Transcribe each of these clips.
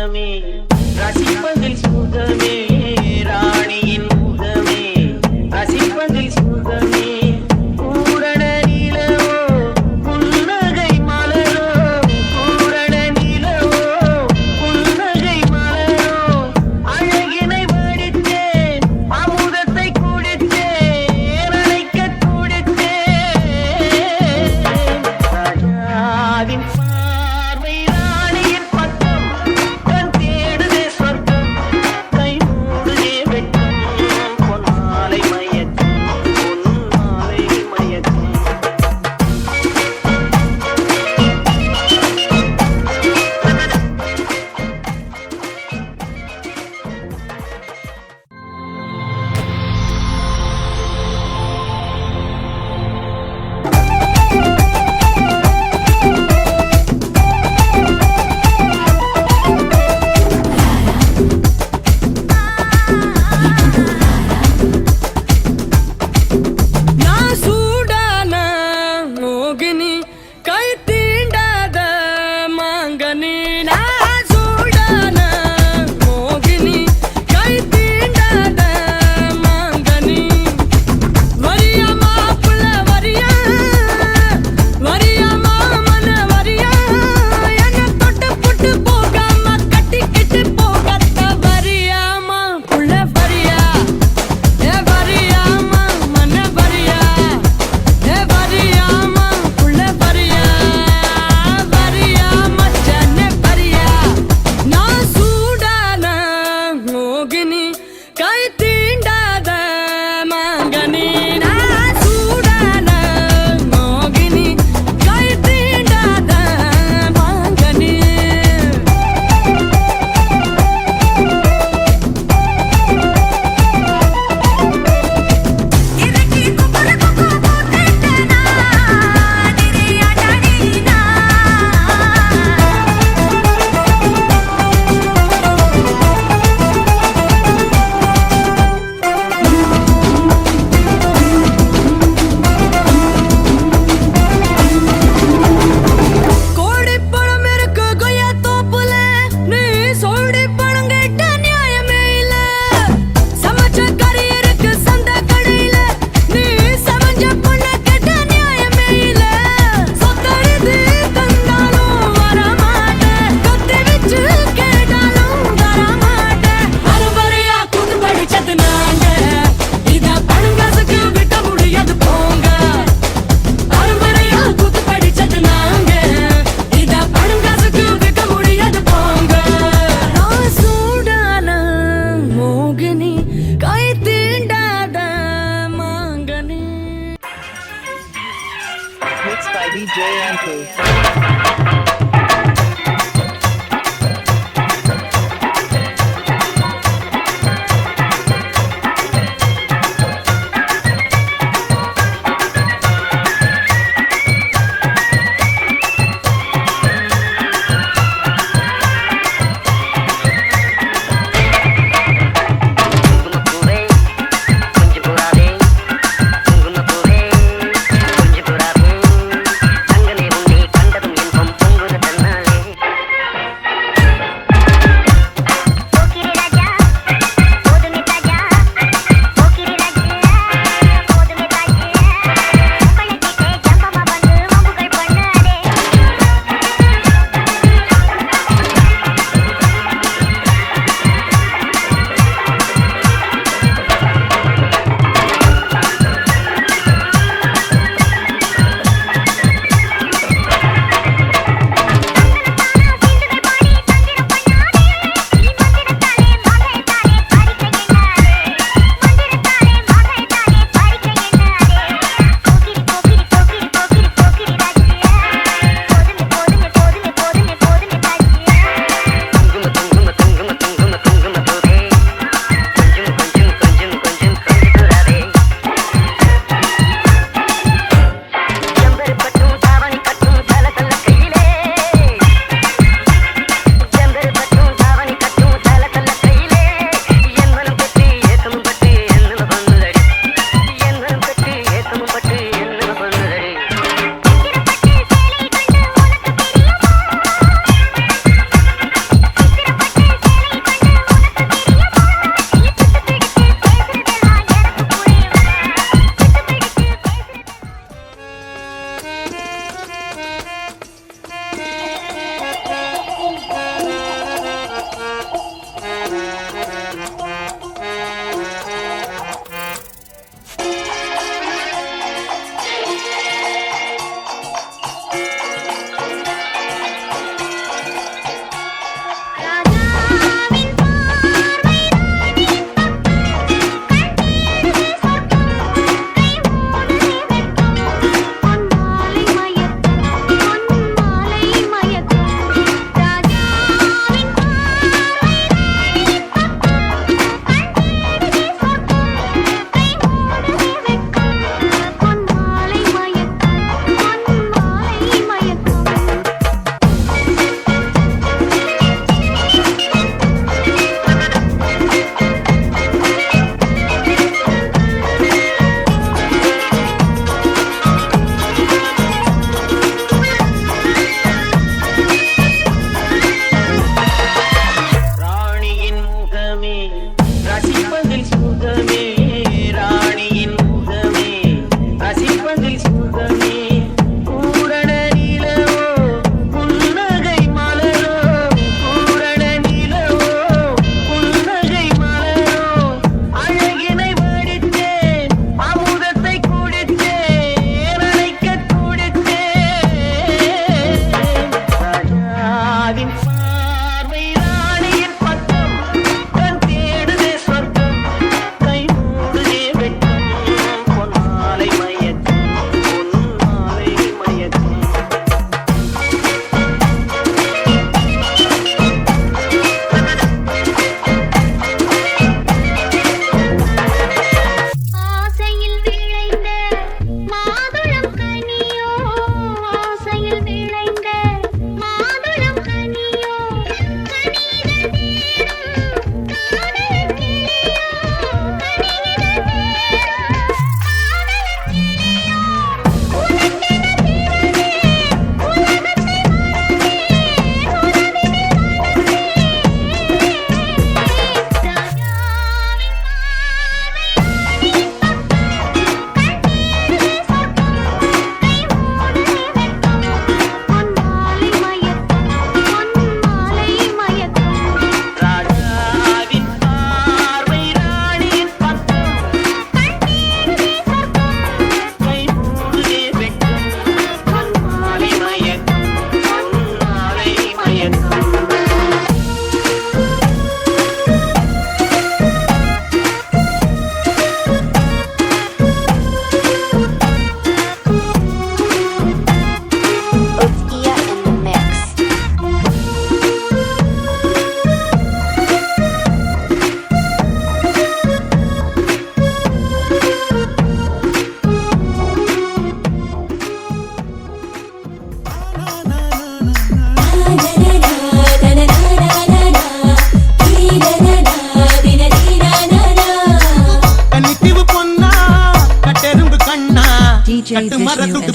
சுகமே ரசிப்பதில் சுகமே ராணியின் முகமே ரசிப்பதில் சுகமே பூரண நிலவோ புன்னகை மலரோ பூரண நிலவோ புன்னகை மலரோ அழகினை வடித்தேன் அமுதத்தை குடித்தேன் அணைக்க துடித்தேன் ராஜாவின் பார்வை ராணியின் பக்கம் கண் தேடுதே சொர்க்கம் கை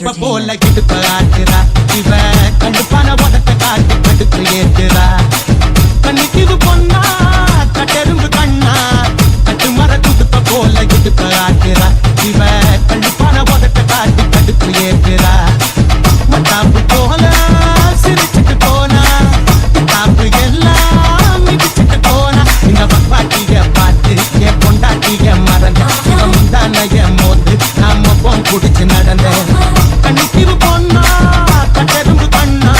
துடுப்ப போல இடுப்ப ஆட்டுறா இவ கண்டுப்பான உதட்ட காட்டி கடுப்பு ஏத்துறா கண்ணிக்கு பொண்ணா கட்டெரும்பு கண்ணா கட்டு மர துடுப்ப போல இடுப்ப ஆட்டுறா இவ கண்டுப்பான உதட்ட காட்டி கடுப்பு ஏத்துறா மத்தாப்பு போல சிரிச்சுட்டு போனா தாப்பு எல்லாம் மிதிச்சுட்டு போனா இந்த பாட்டிய பார்த்து என் பொண்டாட்டிய மறந்த இவன் முந்தானைய மோந்து நாம போன் குடிச்சு நடந்த கண்ணிக்கு பொண்ணா கட்டெரும்பு கண்ணா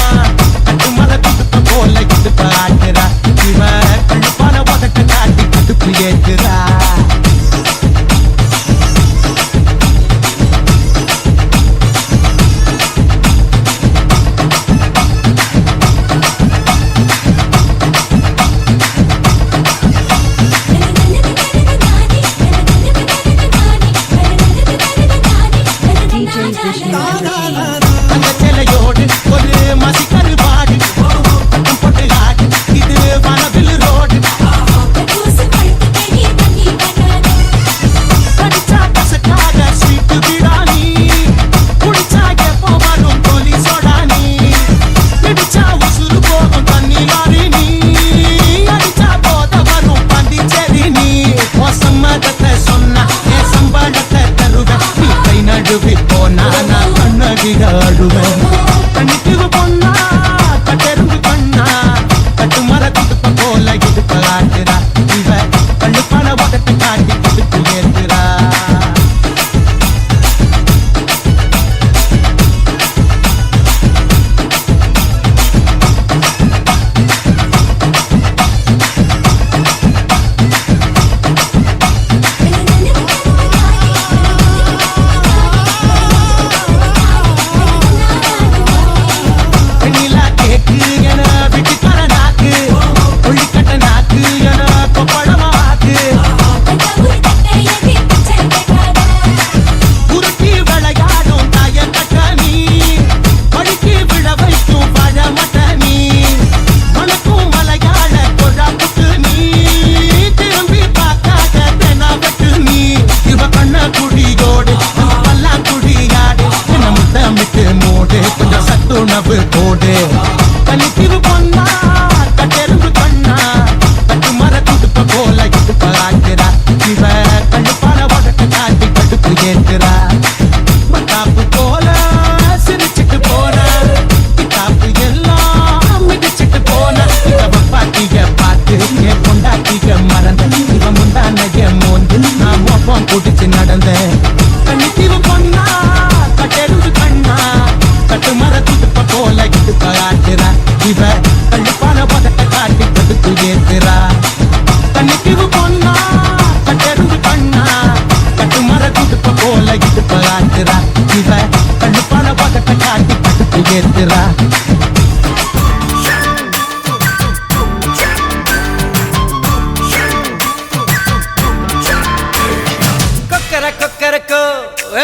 கட்டு மர துடுப்ப போல இடுப்ப ஆட்டுறா இவ கண்டுப்பான உதட்ட காட்டி கடுப்பு ஏத்துறா அந்த சிலையோடு ஒரு மசிக்கரு பாடு போட்டு ஆடு இது வனவில் ரோடு படிச்சா பசக்காக ஸ்வீட்டு விடானி குடிச்சா எப்போ வரும் கோலி சோடானி பிடிச்சா உசுறு போகும் தண்ணி லாரி நீ அடிச்சா போத வரும் பாண்டிச்சேரி நீ சம்மதத்தை சொன்னா என் சம்பாடத்தை தருவேன் நீ கை நடுவி போனா நான் கண்ணகிட அழுவேன் கண்ணிக்கு பொண்ணா கட்டெரும்பு கண்ணா கட்டு மர துடுப்ப போல இடுப்ப ஆட்டுறா இவ கண்ணுப்பான உதட்ட காட்டி கொடுத்து ஏத்துறா வெண்ணிலா கேக்கு என வீட்டுக்கார நாக்கு ஒளிக்கட்ட நாக்கு என கொப்பளமாக்கு உருட்டி விளையாடும் தாய கட்ட நீ படிக்கு விழ வைக்கும் பழமட்ட நீ மனக்கும் மலையாள கொழா புட்டு நீ திரும்பி பார்க்காத தெனாவட்டு நீ இவ கண்ண குடியோடு பல்லாம் குடியாடு என்ன முத்தமிட்டு மூடு கொஞ்சம் சத்துணவு போடு கண்ணிக்கு பொண்ணா கட்டெரும்பு கண்ணா கட்டு மர துடுப்ப போல இடுப்ப ஆட்டுறா இவ கண்ணுப்பான உதட்ட காட்டி கடுப்பு ஏத்துறா மத்தாப்பு போல சிரிச்சுட்டு போனா கிட்டாப்பு எல்லாம் மிதிச்சுட்டு போனா இவ பாட்டிய பார்த்து என் பொண்டாட்டிய மறந்த இவ முந்தானைய மோந்து நான் மோப்பம் குடிச்சு நடந்த கண்ணிக்கு பொண்ணா கட்டெரும்பு கண்ணா கட்டு மர துடுப்ப போல இடுப்ப ஆட்டுறா இவ கண்ணுப்பான உதட்ட காட்டி கடுப்பு ஏத்துறா கண்ணிக்கு பொண்ணா கட்டெரும்பு கண்ணா கட்டு மர துடுப்ப போல இடுப்ப ஆட்டுறா இவ கண்ணுப்பான உதட்ட காட்டி கடுப்பு ஏத்துறா கொக்கர கொக்கரக்கோ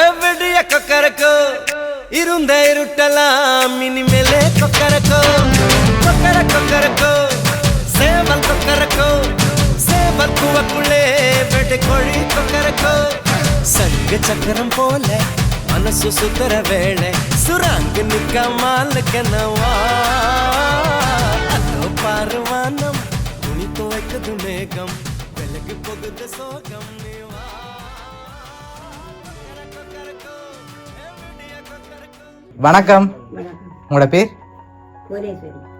எவ்வடிய கொக்கரக்கோ இருந்த இருட்டலாம் இனிமேலே கொக்கரக்கோ கொக்கர கொக்கரக்கோ சேவல் கொக்கரக்கோ சேவல் குவக்குள்ளே வெட்டு கோழி கொக்கரக்கோ சங்க சக்கரம் போல மனசு சுத்தர வேளை சுராங்கு நிக்க மாலுக்கனவா அதோ பாருவானம் துணி துவைக்குது மேகம் விலகு போகுது சோகம் நீவா வணக்கம். உங்களோட பேர்?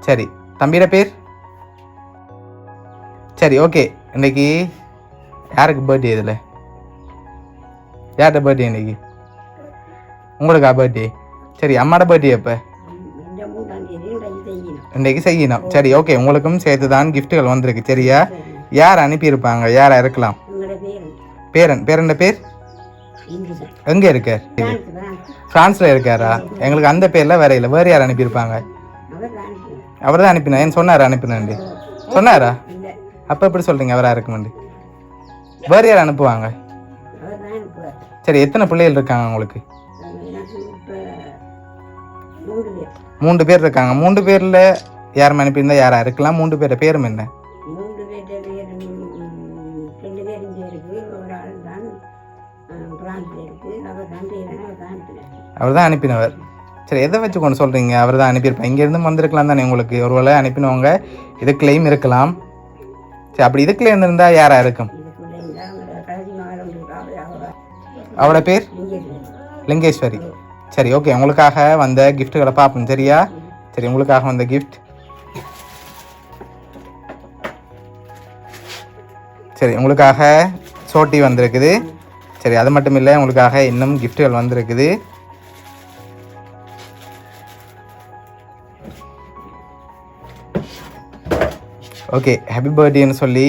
சரி, தம்பியோட பேர்? சரி, ஓகே. இன்னைக்கு யாருக்கு பர்த்டே? இதில் யார்கிட்ட பர்த்டே இன்னைக்கு? உங்களுக்கா பர்த்டே? சரி, அம்மாட பர்த்டே எப்போ? இன்னைக்கு செய்யணும். சரி, ஓகே. உங்களுக்கும் சேர்த்து தான் கிஃப்ட்டுகள் வந்திருக்கு. சரியா? யார் அனுப்பியிருப்பாங்க? யாரா இருக்கலாம்? பேரன் பேர் எங்கே இருக்கார்? ஃப்ரான்ஸில் இருக்காரா? எங்களுக்கு அந்த பேரில் வேற இல்லை. வேறு யார் அனுப்பியிருப்பாங்க? அவர் தான் அனுப்பினா. ஏன் சொன்னார் அனுப்பினு சொன்னாரா? அப்போ எப்படி சொல்கிறீங்க அவராக இருக்குமெண்டு? வேறு யார் அனுப்புவாங்க? சரி, எத்தனை பிள்ளைகள் இருக்காங்க உங்களுக்கு? 3 பேர் இருக்காங்க. 3 பேரில் யாரும் அனுப்பியிருந்தா யாராக இருக்கலாம்? 3 பேர் பேரும் என்ன? அவர் தான் அனுப்பினவர். சரி, எதை வச்சு கொண்டு சொல்கிறீங்க அவர் தான் அனுப்பியிருப்பேன்? இங்கேருந்து வந்திருக்கலாம் தானே உங்களுக்கு? ஒரு வேளை அனுப்பினவங்க இதுக்குள்ளேயும் இருக்கலாம். சரி, அப்படி இதுக்குள்ளே இருந்திருந்தால் யாராக இருக்கும்? அவரோட பேர் லிங்கேஸ்வரி. சரி, ஓகே. உங்களுக்காக வந்த கிஃப்ட்டுகளை பார்ப்போம். சரியா? சரி, உங்களுக்காக வந்த கிஃப்ட். சரி, உங்களுக்காக சோட்டி வந்திருக்குது. சரி, அது மட்டும் இல்லை, உங்களுக்காக இன்னும் கிஃப்ட்டுகள் வந்திருக்குது. ஓகே, ஹாப்பி பர்த்டேன்னு சொல்லி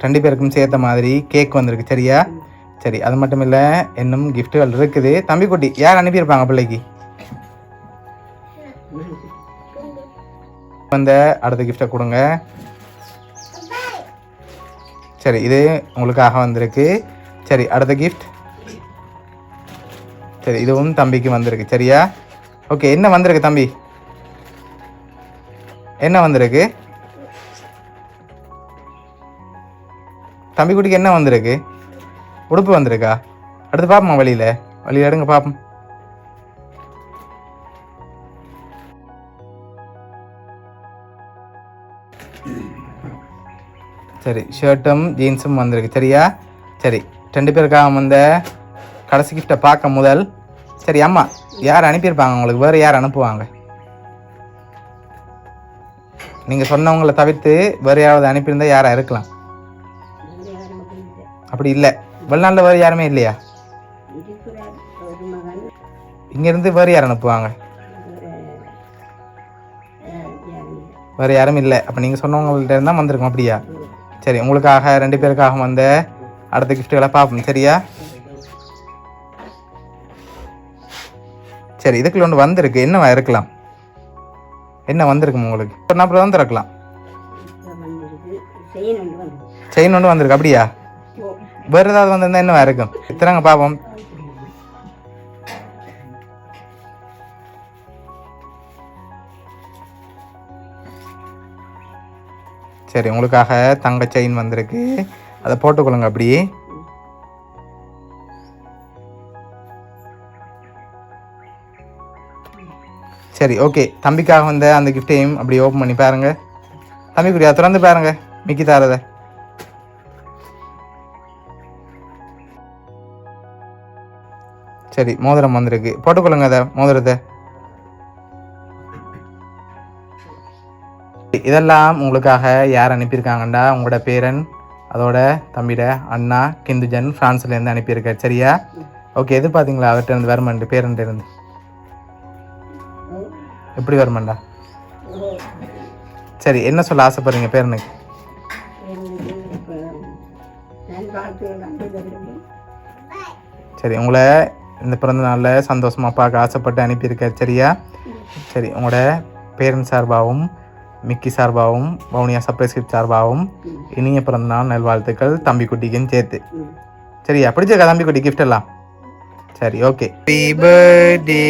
2 பேருக்கும் சேர்த்த மாதிரி கேக் வந்திருக்கு. சரியா? சரி, அது மட்டும் இல்லை, இன்னும் கிஃப்ட்டுகள் இருக்குது. தம்பி குட்டி யார் அனுப்பியிருப்பாங்க பிள்ளைக்கு? வந்த அடுத்த கிஃப்டை கொடுங்க. சரி, இது உங்களுக்காக வந்திருக்கு. சரி, அடுத்த கிஃப்ட். சரி, இதுவும் தம்பிக்கு வந்திருக்கு. சரியா? ஓகே, என்ன வந்திருக்கு தம்பி? என்ன வந்திருக்கு தம்பி குட்டிக்கு? என்ன வந்திருக்கு? உடுப்பு வந்திருக்கா? அடுத்து பார்ப்போம். வழியில் எடுங்க பார்ப்போம். சரி, ஷர்ட்டும் ஜீன்ஸும் வந்திருக்கு. சரியா? சரி, 2 பேருக்காக வந்த கடைசி கிஃப்டை பார்க்க முதல். சரி அம்மா, யார் அனுப்பியிருப்பாங்க உங்களுக்கு? வேறு யார் அனுப்புவாங்க? நீங்கள் சொன்னவங்களை தவிர்த்து வேறு யாராவது அனுப்பியிருந்தால் யாராக இருக்கலாம்? அப்படி இல்லை, வெளிநாட்டில் வேறு யாருமே இல்லையா? இங்கேருந்து வேறு யார் அனுப்புவாங்க? வேறு யாரும் இல்லை. அப்போ நீங்கள் சொன்னவங்கள்ட்ட இருந்தால் வந்திருக்கும். அப்படியா? சரி, உங்களுக்காக 2 பேருக்காக வந்த அடுத்த கிஃப்ட்டுகளை பார்ப்போம். சரியா? சரி, இதுக்குள்ள ஒன்று வந்திருக்கு. என்னவா இருக்கலாம்? என்ன வந்திருக்கும் உங்களுக்கு? அப்புறம் தான் திறக்கலாம். செயின் ஒன்று வந்திருக்கு. அப்படியா? வேறு ஏதாவது வந்திருந்தா என்னவா இருக்கும்? திறங்க பார்ப்போம். சரி, உங்களுக்காக தங்க செயின் வந்திருக்கு. அதை போட்டுக்கொள்ளுங்க அப்படியே. சரி, ஓகே. தம்பிக்காக வந்த அந்த கிஃப்டையும் அப்படி ஓப்பன் பண்ணி பாருங்க. தம்பிக்குடியா திறந்து பாருங்க மிக்கி தாரதை. சரி, மோதிரம் வந்திருக்கு. போட்டுக்கொள்ளுங்க அதை மோதிரத்தை. இதெல்லாம் உங்களுக்காக யார் அனுப்பியிருக்காங்கண்டா உங்களோட பேரன், அதோட தம்பிட அண்ணா கிந்துஜன் ஃப்ரான்ஸ்லேருந்து அனுப்பியிருக்காரு. சரியா? ஓகே, எதிர்பார்த்தீங்களா அவர்கிட்ட இருந்து வருமாண்டு? பேரன்ட்டு இருந்து எப்படி வருமாண்டா? சரி, என்ன சொல்ல ஆசைப்படுறீங்க பேரனுக்கு? சரி, உங்களை இந்த பிறந்த நாளில் சந்தோஷமாக பார்க்க ஆசைப்பட்டு அனுப்பியிருக்காரு. சரியா? சரி, உங்களோட பேரன் சார்பாகவும் மிக்கி சார்பாகவும் வவுனியா சர்ப்ரைஸ் கிஃப்ட் சார்பாகவும் இனிய பிறந்த நாள் நல்வாழ்த்துக்கள் தம்பி குட்டிக்குன்னு சேர்த்து. சரியா? பிடிச்சிருக்கா தம்பி குட்டி கிஃப்ட் எல்லாம்? சரி, okay. Happy birthday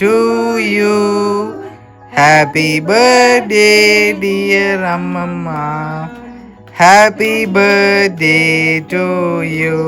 to you, happy birthday dear அம்மம்மா, ஹாப்பி பர்த்டே டு யூ.